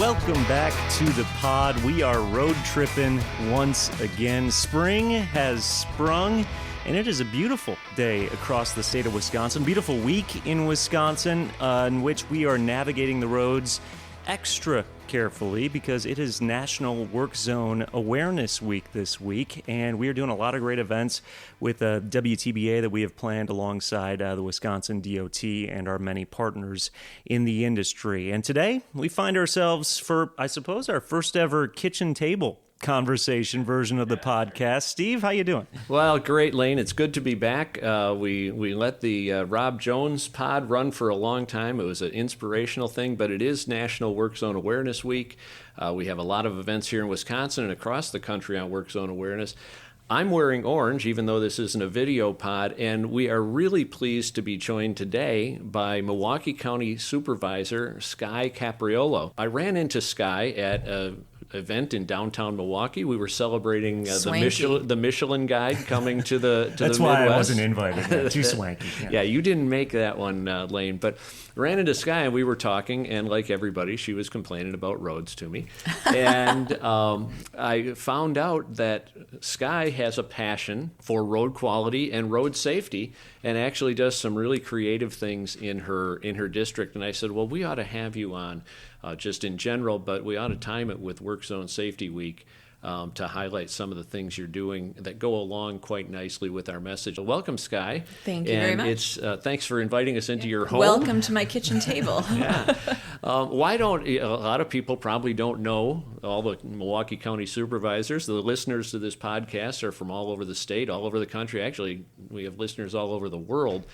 Welcome back to the pod. We are road tripping once again. Spring has sprung, and it is a beautiful day across the state of Wisconsin. Beautiful week in Wisconsin in which we are navigating the roads extra carefully because it is National Work Zone Awareness Week this week, and we are doing a lot of great events with WTBA that we have planned alongside the Wisconsin DOT and our many partners in the industry. And today we find ourselves for, I suppose, our first ever kitchen table conversation version of the podcast. Steve, how you doing? Well, great, Lane. It's good to be back. We let the Rob Jones pod run for a long time. It was an inspirational thing, but it is National Work Zone Awareness Week. We have a lot of events here in Wisconsin and across the country on work zone awareness. I'm wearing orange, even though this isn't a video pod, and we are really pleased to be joined today by Milwaukee County Supervisor Sky Capriolo. I ran into Sky at a event in downtown Milwaukee. We were celebrating the Michelin Guide coming to the That's the why Midwest. I wasn't invited. Too swanky. Yeah, you didn't make that one, Lane. But ran into Sky and we were talking, and like everybody, she was complaining about roads to me. And I found out that Sky has a passion for road quality and road safety, and actually does some really creative things in her district. And I said, well, we ought to have you on just in general, but we ought to time it with Work Zone Safety Week to highlight some of the things you're doing that go along quite nicely with our message. Welcome, Sky. Thank you very much. It's thanks for inviting us into your home. Welcome to my kitchen table. Yeah. Why don't a lot of people probably don't know all the Milwaukee County supervisors? The listeners to this podcast are from all over the state, all over the country. Actually, we have listeners all over the world.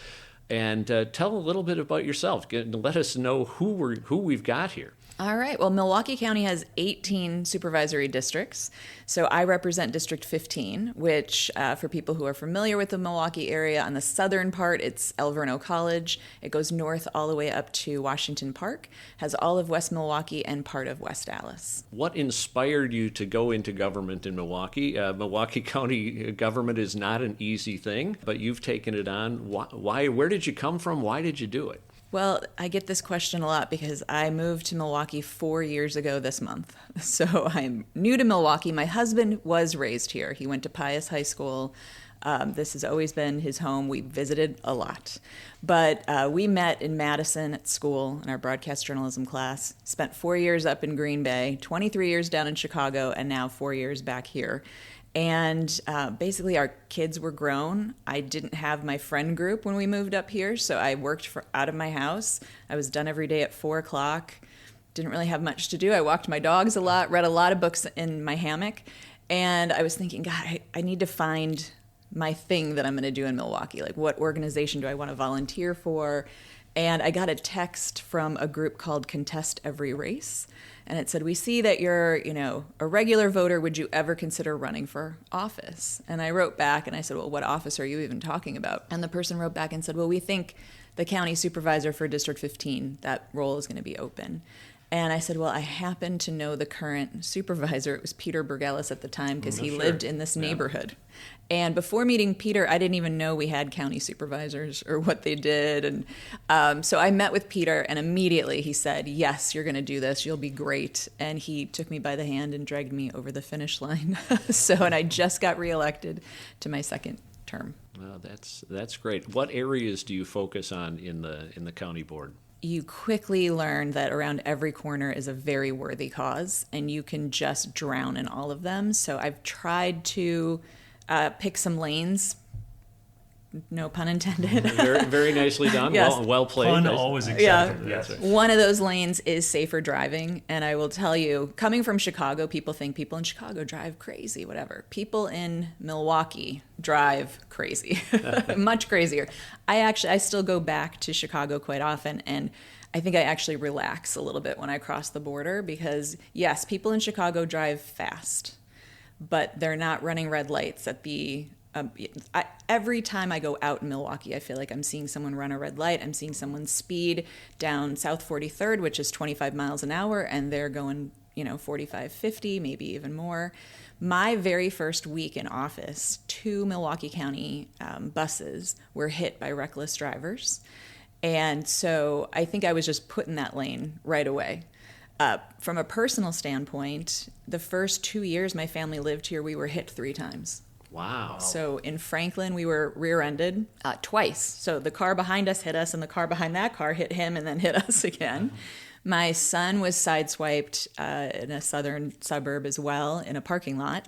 And tell a little bit about yourself. Let us know who we've got here. All right. Well, Milwaukee County has 18 supervisory districts. So I represent District 15, which for people who are familiar with the Milwaukee area, on the southern part, it's El Verno College. It goes north all the way up to Washington Park, has all of West Milwaukee and part of West Allis. What inspired you to go into government in Milwaukee? Milwaukee County government is not an easy thing, but you've taken it on. Why? Where did you come from? Why did you do it? Well, I get this question a lot because I moved to Milwaukee 4 years ago this month. So I'm new to Milwaukee. My husband was raised here. He went to Pius High School. This has always been his home. We visited a lot. But we met in Madison at school in our broadcast journalism class, spent 4 years up in Green Bay, 23 years down in Chicago, and now 4 years back here. And basically our kids were grown. I didn't have my friend group when we moved up here, so I worked out of my house. I was done every day at 4 o'clock. Didn't really have much to do. I walked my dogs a lot, read a lot of books in my hammock, and I was thinking, God, I need to find my thing that I'm going to do in Milwaukee. Like, what organization do I want to volunteer for? And I got a text from a group called Contest Every Race. And it said, we see that you're, a regular voter. Would you ever consider running for office? And I wrote back and I said, well, what office are you even talking about? And the person wrote back and said, well, we think the county supervisor for District 15, that role is going to be open. And I said, well, I happen to know the current supervisor. It was Peter Bergelis at the time because he lived in this neighborhood. And before meeting Peter, I didn't even know we had county supervisors or what they did. And so I met with Peter, and immediately he said, yes, you're going to do this. You'll be great. And he took me by the hand and dragged me over the finish line. And I just got reelected to my second term. Well, that's great. What areas do you focus on in the county board? You quickly learn that around every corner is a very worthy cause, and you can just drown in all of them. So I've tried to pick some lanes, no pun intended. Very, very nicely done. Yes. Well played. Pun always accepted. Yeah. Yes. One of those lanes is safer driving, and I will tell you, coming from Chicago, people think people in Chicago drive crazy, whatever. People in Milwaukee drive crazy, much crazier. I still go back to Chicago quite often, and I think I actually relax a little bit when I cross the border because, yes, people in Chicago drive fast, but they're not running red lights at the every time I go out in Milwaukee, I feel like I'm seeing someone run a red light. I'm seeing someone speed down South 43rd, which is 25 miles an hour, and they're going, 45, 50, maybe even more. My very first week in office, 2 Milwaukee County buses were hit by reckless drivers. And so I think I was just put in that lane right away. From a personal standpoint, the first 2 years my family lived here, we were hit 3 times. Wow. So in Franklin, we were rear-ended twice. So the car behind us hit us, and the car behind that car hit him and then hit us again. My son was sideswiped in a southern suburb as well in a parking lot.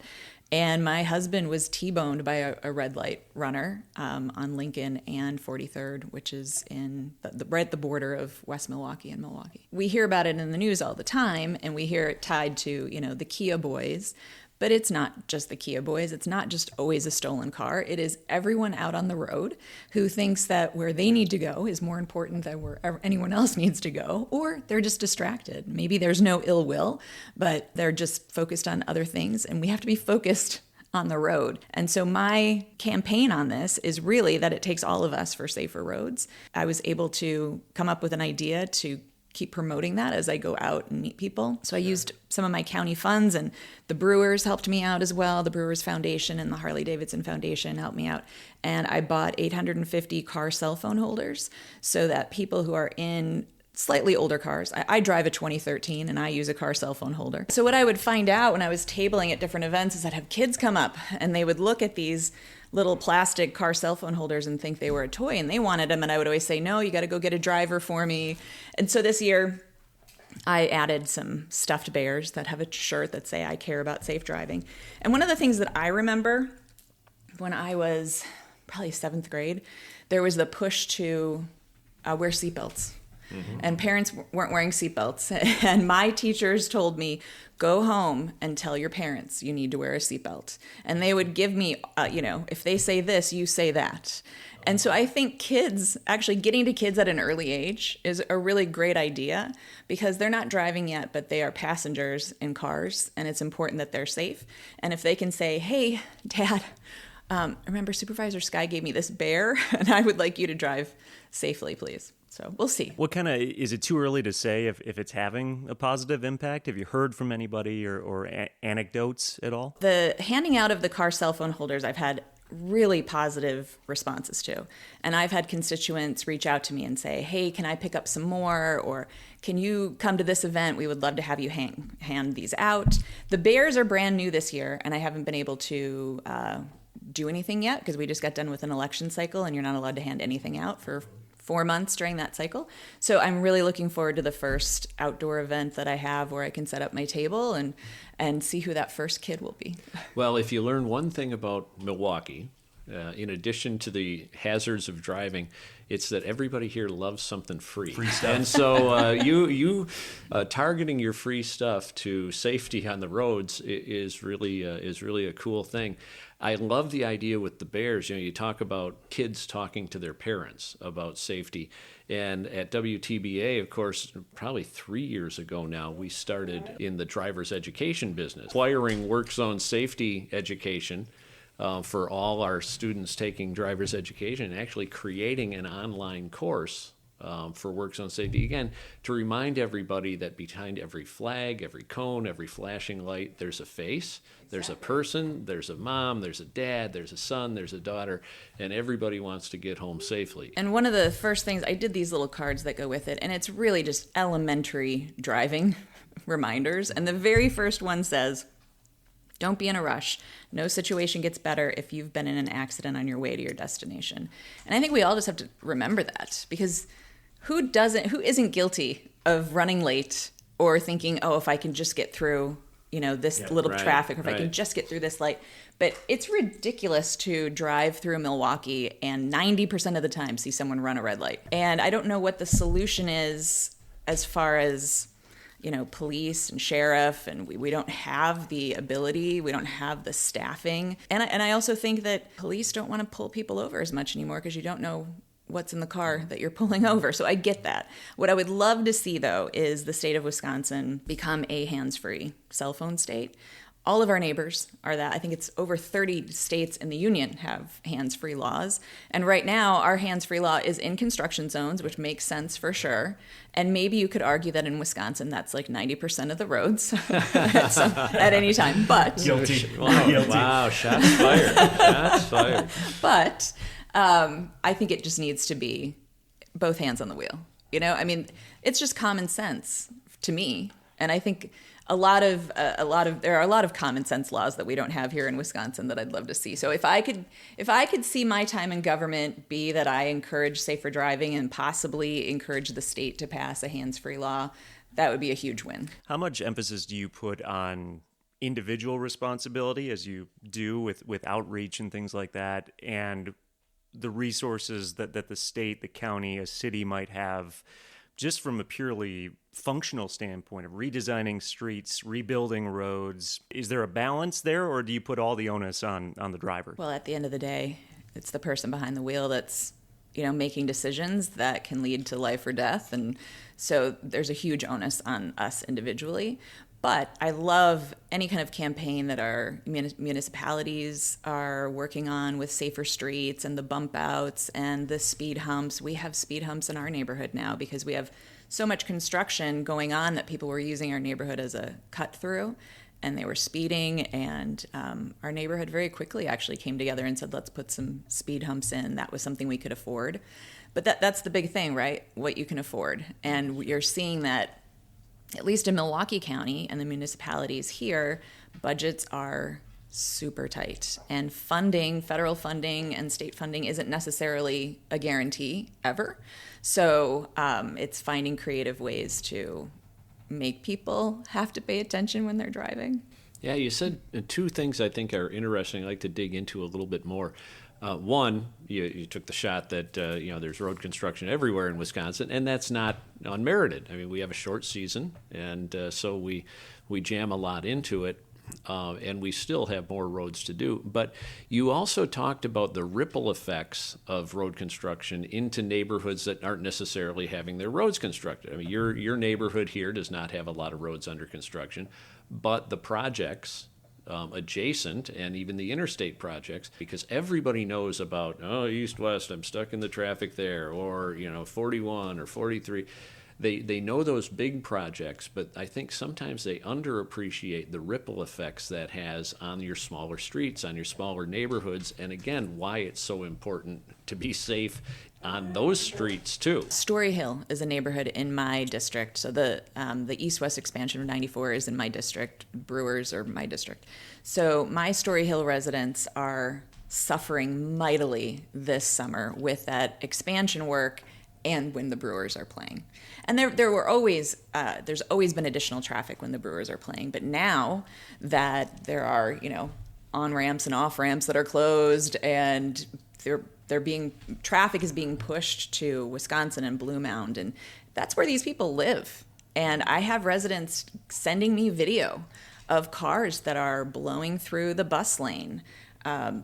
And my husband was T-boned by a red light runner on Lincoln and 43rd, which is in right at the border of West Milwaukee and Milwaukee. We hear about it in the news all the time, and we hear it tied to, the Kia boys. But it's not just the Kia boys. It's not just always a stolen car. It is everyone out on the road who thinks that where they need to go is more important than where anyone else needs to go, or they're just distracted. Maybe there's no ill will, but they're just focused on other things, and we have to be focused on the road. And so my campaign on this is really that it takes all of us for safer roads. I was able to come up with an idea to keep promoting that as I go out and meet people. So I used some of my county funds, and the Brewers helped me out as well. The Brewers Foundation and the Harley-Davidson Foundation helped me out. And I bought 850 car cell phone holders so that people who are in slightly older cars, I drive a 2013 and I use a car cell phone holder. So what I would find out when I was tabling at different events is I'd have kids come up and they would look at these little plastic car cell phone holders and think they were a toy, and they wanted them, and I would always say, no, you got to go get a driver for me. And so this year I added some stuffed bears that have a shirt that say I care about safe driving. And one of the things that I remember when I was probably 7th grade, there was the push to wear seatbelts. Mm-hmm. And parents weren't wearing seatbelts. And my teachers told me, go home and tell your parents you need to wear a seatbelt. And they would give me, if they say this, you say that. And so I think kids, actually getting to kids at an early age is a really great idea, because they're not driving yet, but they are passengers in cars, and it's important that they're safe. And if they can say, hey, Dad, I remember Supervisor Sky gave me this bear, and I would like you to drive safely, please. So we'll see. What is it too early to say if it's having a positive impact? Have you heard from anybody or anecdotes at all? The handing out of the car cell phone holders, I've had really positive responses to. And I've had constituents reach out to me and say, hey, can I pick up some more? Or can you come to this event? We would love to have you hand these out. The bears are brand new this year, and I haven't been able to do anything yet because we just got done with an election cycle, and you're not allowed to hand anything out for 4 months during that cycle. So I'm really looking forward to the first outdoor event that I have where I can set up my table and see who that first kid will be. Well, if you learn one thing about Milwaukee, in addition to the hazards of driving, it's that everybody here loves something free. Free stuff. And so you targeting your free stuff to safety on the roads is really a cool thing. I love the idea with the bears. You talk about kids talking to their parents about safety. And at WTBA, of course, probably 3 years ago now, we started in the driver's education business, acquiring work zone safety education for all our students taking driver's education, and actually creating an online course for work zone safety, again, to remind everybody that behind every flag, every cone, every flashing light, there's a face, there's a person, there's a mom, there's a dad, there's a son, there's a daughter, and everybody wants to get home safely. And one of the first things, I did these little cards that go with it, and it's really just elementary driving reminders. And the very first one says, don't be in a rush. No situation gets better if you've been in an accident on your way to your destination. And I think we all just have to remember that, because who isn't guilty of running late or thinking, oh, if I can just get through, this little traffic, or if I can just get through this light. But it's ridiculous to drive through Milwaukee and 90% of the time see someone run a red light. And I don't know what the solution is as far as police and sheriff, and we don't have the ability, we don't have the staffing. And I also think that police don't want to pull people over as much anymore because you don't know what's in the car that you're pulling over. So I get that. What I would love to see, though, is the state of Wisconsin become a hands-free cell phone state. All of our neighbors are that. I think it's over 30 states in the union have hands-free laws. And right now, our hands-free law is in construction zones, which makes sense for sure. And maybe you could argue that in Wisconsin, that's like 90% of the roads at any time. But Guilty. Wow, shots fired. Shots fired. But I think it just needs to be both hands on the wheel. It's just common sense to me. And I think there are a lot of common sense laws that we don't have here in Wisconsin that I'd love to see. So if I could see my time in government be that I encourage safer driving and possibly encourage the state to pass a hands-free law, that would be a huge win. How much emphasis do you put on individual responsibility, as you do with outreach and things like that, and the resources that the state, the county, a city might have, just from a purely functional standpoint of redesigning streets, rebuilding roads? Is there a balance there, or do you put all the onus on the driver? Well, at the end of the day, it's the person behind the wheel that's, making decisions that can lead to life or death. And so there's a huge onus on us individually. But I love any kind of campaign that our municipalities are working on with safer streets and the bump outs and the speed humps. We have speed humps in our neighborhood now because we have so much construction going on that people were using our neighborhood as a cut through, and they were speeding. And our neighborhood very quickly actually came together and said, let's put some speed humps in. That was something we could afford. But that's the big thing, right? What you can afford. And you're seeing that at least in Milwaukee County and the municipalities here, budgets are super tight. And funding, federal funding and state funding isn't necessarily a guarantee ever. So it's finding creative ways to make people have to pay attention when they're driving. Yeah, you said two things I think are interesting. I'd like to dig into a little bit more. One, you took the shot that there's road construction everywhere in Wisconsin, and that's not unmerited. I mean, we have a short season, and so we jam a lot into it, and we still have more roads to do. But you also talked about the ripple effects of road construction into neighborhoods that aren't necessarily having their roads constructed. I mean, your neighborhood here does not have a lot of roads under construction, but the projects adjacent and even the interstate projects, because everybody knows about, east-west, I'm stuck in the traffic there, or 41 or 43. They know those big projects, but I think sometimes they underappreciate the ripple effects that has on your smaller streets, on your smaller neighborhoods, and again, why it's so important to be safe on those streets too. Story Hill is a neighborhood in my district. So the east-west expansion of 94 is in my district. Brewers are my district. So my Story Hill residents are suffering mightily this summer with that expansion work and when the Brewers are playing. And there's always been additional traffic when the Brewers are playing. But now that there are, on-ramps and off-ramps that are closed, and traffic is being pushed to Wisconsin and Blue Mound, and that's where these people live. And I have residents sending me video of cars that are blowing through the bus lane.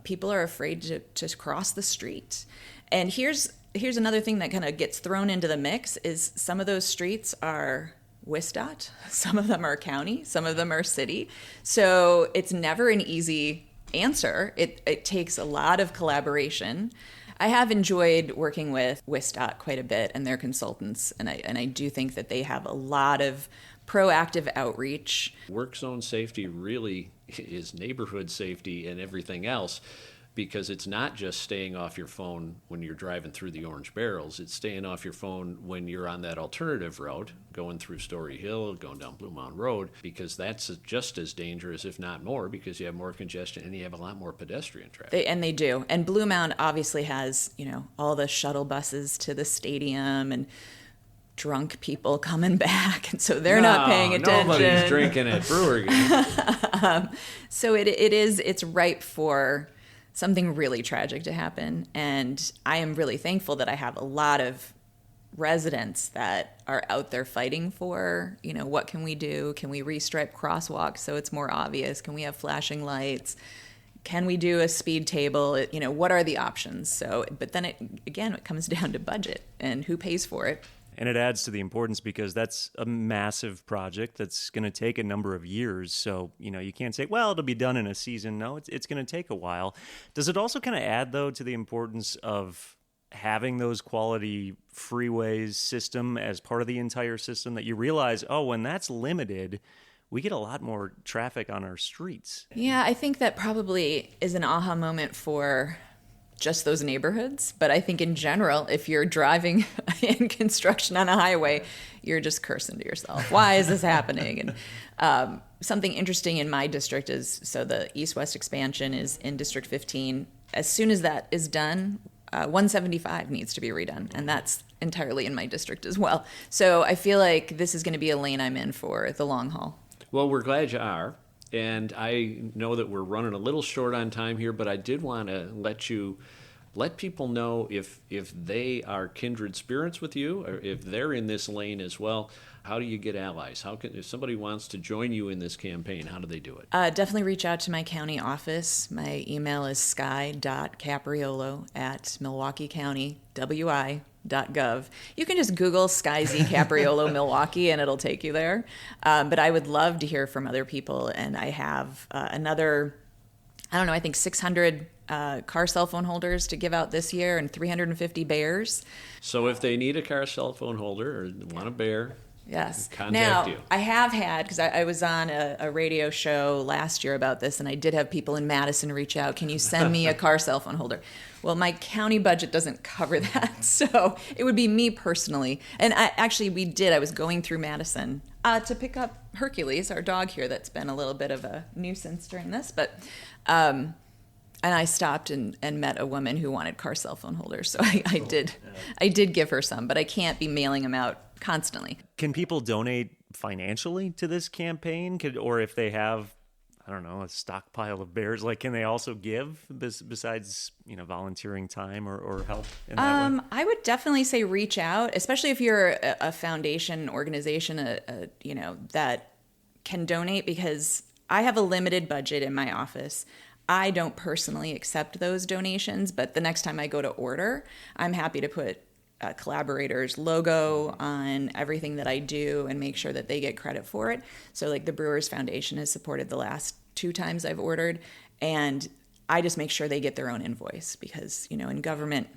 People are afraid to cross the street. And here's another thing that kind of gets thrown into the mix is some of those streets are WSDOT, some of them are county, some of them are city. So it's never an easy answer. It takes a lot of collaboration. I have enjoyed working with WSDOT quite a bit and their consultants, and I do think that they have a lot of proactive outreach. Work zone safety really is neighborhood safety and everything else, because it's not just staying off your phone when you're driving through the orange barrels. It's staying off your phone when you're on that alternative route, going through Story Hill, going down Blue Mound Road, because that's just as dangerous, if not more, because you have more congestion and you have a lot more pedestrian traffic. They do. And Blue Mound obviously has, all the shuttle buses to the stadium and drunk people coming back, and so they're not paying attention. Nobody's drinking at Brewer games. So it's ripe for something really tragic to happen. And I am really thankful that I have a lot of residents that are out there fighting for, what can we do? Can we restripe crosswalks so it's more obvious? Can we have flashing lights? Can we do a speed table? What are the options? So, but then it comes down to budget and who pays for it. And it adds to the importance because that's a massive project that's going to take a number of years. So, you can't say, well, it'll be done in a season. No, it's going to take a while. Does it also kind of add, though, to the importance of having those quality freeways system as part of the entire system, that you realize, when that's limited, we get a lot more traffic on our streets? Yeah, I think that probably is an aha moment for just those neighborhoods. But I think in general, if you're driving in construction on a highway, you're just cursing to yourself. Why is this happening? And something interesting in my district is, so the east-west expansion is in District 15. As soon as that is done, 175 needs to be redone, and that's entirely in my district as well. So I feel like this is going to be a lane I'm in for the long haul. Well, we're glad you are. And I know that we're running a little short on time here, but I did want to let people know if they are kindred spirits with you, or if they're in this lane as well. How do you get allies? If somebody wants to join you in this campaign, how do they do it? Definitely reach out to my county office. My email is sky.capriolo@milwaukeecountywi.gov. You can just Google Sky Z Capriolo Milwaukee and it'll take you there. But I would love to hear from other people. And I have another, I think 600 car cell phone holders to give out this year and 350 bears. So if they need a car cell phone holder or want a bear, yes. contact you. I have had, because I was on a radio show last year about this, and I did have people in Madison reach out, can you send me a car cell phone holder? Well, my county budget doesn't cover that, so it would be me personally. And I was going through Madison to pick up Hercules, our dog here that's been a little bit of a nuisance during this, but... and I stopped and met a woman who wanted car cell phone holders, so I did give her some, but I can't be mailing them out constantly. Can people donate financially to this campaign? Or if they have, a stockpile of bears, can they also give besides, volunteering time or help in that way? I would definitely say reach out, especially if you're a foundation organization, that can donate, because I have a limited budget in my office. I don't personally accept those donations, but the next time I go to order, I'm happy to put a collaborator's logo on everything that I do and make sure that they get credit for it. So the Brewers Foundation has supported the last 2 times I've ordered, and I just make sure they get their own invoice because, in government,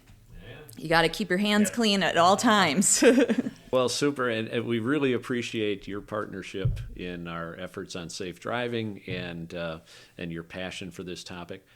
you got to keep your hands clean at all times. Well, super, and we really appreciate your partnership in our efforts on safe driving and your passion for this topic.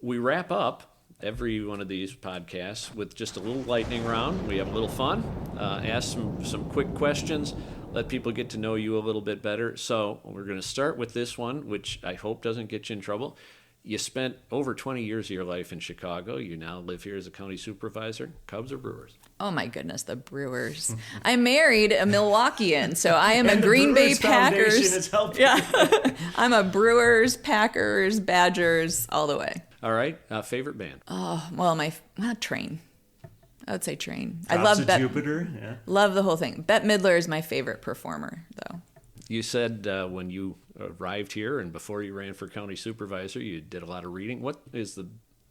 We wrap up every one of these podcasts with just a little lightning round. We have a little fun, ask some quick questions, let people get to know you a little bit better. So we're going to start with this one, which I hope doesn't get you in trouble. You spent over 20 years of your life in Chicago. You now live here as a county supervisor. Cubs or Brewers? Oh, my goodness, the Brewers. I married a Milwaukeean, so I am a Green Bay Packers. Yeah, I'm a Brewers, Packers, Badgers, all the way. All right. Favorite band? Oh, well, Train. I would say Train. Drops I love of Jupiter. Yeah. Love the whole thing. Bette Midler is my favorite performer, though. You said when you arrived here and before you ran for county supervisor, you did a lot of reading. What is the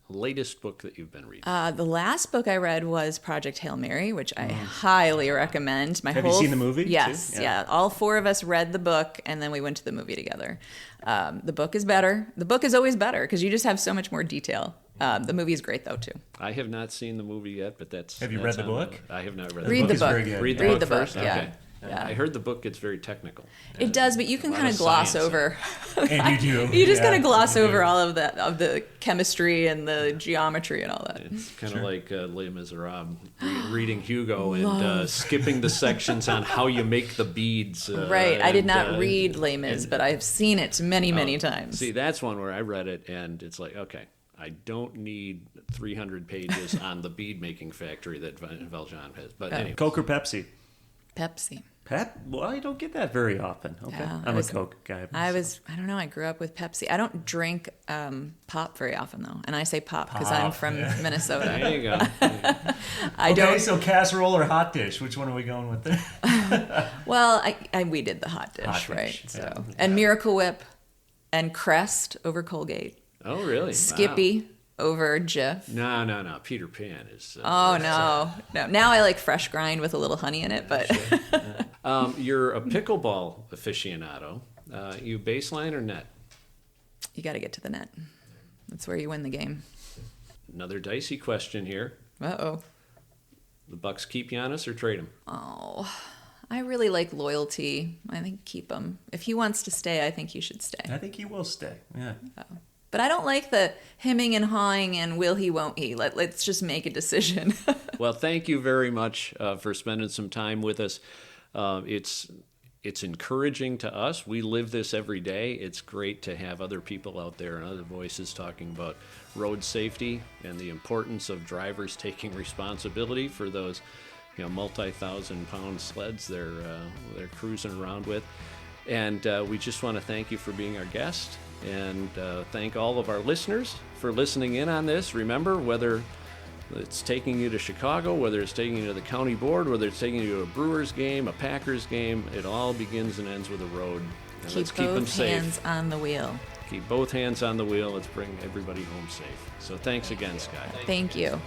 latest book that you've been reading? The last book I read was Project Hail Mary, which I highly recommend. Have you seen the movie? Yes, too? yeah. All 4 of us read the book, and then we went to the movie together. The book is better. The book is always better because you just have so much more detail. The movie is great, though, too. I have not seen the movie yet, but that's... Have you read the book? I have not read Read the the book. book. Read the book first? Yeah. Okay. Yeah. I heard the book gets very technical. It does, but you can lot kind of of gloss science. over. And you do. You just Yeah, kind of gloss you do. over all of the chemistry and the geometry and all that. It's kind of like Les Miserables, reading Hugo and skipping the sections on how you make the beads. Right. I did not read Les Mis, but I've seen it many times. See, that's one where I read it, and it's like, okay, I don't need 300 pages on the bead-making factory that Valjean has. But anyway. Coke or Pepsi? Pepsi. Pep? Well, I don't get that very often. Okay. Yeah, I'm a Coke guy. I don't know, I grew up with Pepsi. I don't drink pop very often, though. And I say pop because I'm from Minnesota. There you go. So casserole or hot dish? Which one are we going with there? Well, we did the hot dish, Hot dish, right? yeah. So, and Miracle Whip and Crest over Colgate. Oh, really? Skippy over Jif. No. Peter Pan is... Oh, no. Now I like fresh grind with a little honey in it, but... You're a pickleball aficionado. You baseline or net? You got to get to the net. That's where you win the game. Another dicey question here. Uh-oh. The Bucks keep Giannis or trade him? Oh, I really like loyalty. I think keep him. If he wants to stay, I think he should stay. I think he will stay. Yeah. But But I don't like the hemming and hawing and will he, won't he. Let's just make a decision. Well, thank you very much for spending some time with us. It's encouraging to us. We live this every day. It's great to have other people out there and other voices talking about road safety and the importance of drivers taking responsibility for those, multi-thousand-pound sleds they're cruising around with. And we just want to thank you for being our guest, and thank all of our listeners for listening in on this. Remember, whether it's taking you to Chicago, whether it's taking you to the county board, whether it's taking you to a Brewers game, a Packers game, it all begins and ends with a road. And let's keep them safe. Keep both hands on the wheel. Keep both hands on the wheel. Let's bring everybody home safe. So thanks again, Sky. Thank you.